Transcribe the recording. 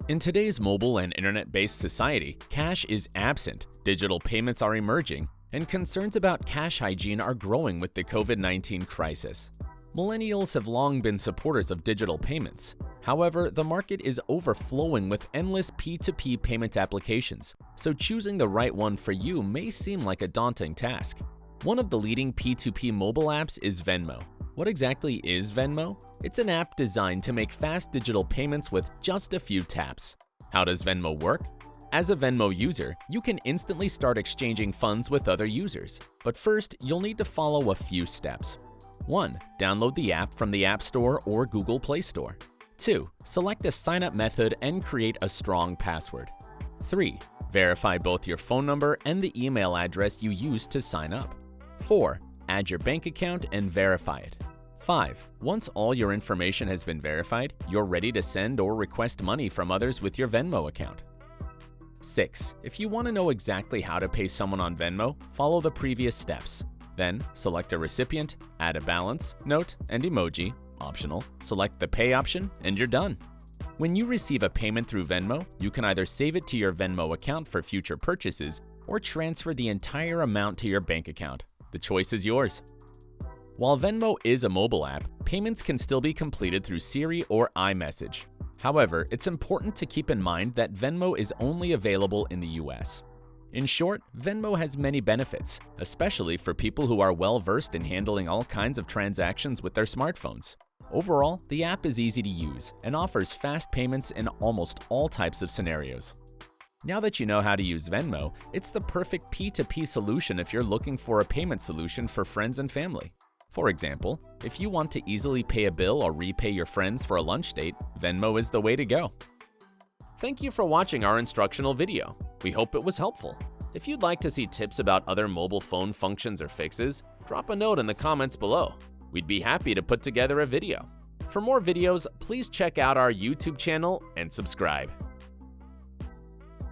In today's mobile and internet-based society, cash is absent, digital payments are emerging, and concerns about cash hygiene are growing with the COVID-19 crisis. Millennials have long been supporters of digital payments. However, the market is overflowing with endless P2P payment applications, so choosing the right one for you may seem like a daunting task. One of the leading P2P mobile apps is Venmo. What exactly is Venmo? It's an app designed to make fast digital payments with just a few taps. How does Venmo work? As a Venmo user, you can instantly start exchanging funds with other users. But first, you'll need to follow a few steps. 1. Download the app from the App Store or Google Play Store. 2. Select a sign-up method and create a strong password. 3. Verify both your phone number and the email address you used to sign up. 4. Add your bank account and verify it. 5. Once all your information has been verified, you're ready to send or request money from others with your Venmo account. 6. If you want to know exactly how to pay someone on Venmo, follow the previous steps. Then, select a recipient, add a balance, note, and emoji, optional, select the pay option, and you're done. When you receive a payment through Venmo, you can either save it to your Venmo account for future purchases or transfer the entire amount to your bank account. The choice is yours. While Venmo is a mobile app, payments can still be completed through Siri or iMessage. However, it's important to keep in mind that Venmo is only available in the US. In short, Venmo has many benefits, especially for people who are well-versed in handling all kinds of transactions with their smartphones. Overall, the app is easy to use and offers fast payments in almost all types of scenarios. Now that you know how to use Venmo, it's the perfect P2P solution if you're looking for a payment solution for friends and family. For example, if you want to easily pay a bill or repay your friends for a lunch date, Venmo is the way to go. Thank you for watching our instructional video. We hope it was helpful. If you'd like to see tips about other mobile phone functions or fixes, drop a note in the comments below. We'd be happy to put together a video. For more videos, please check out our YouTube channel and subscribe.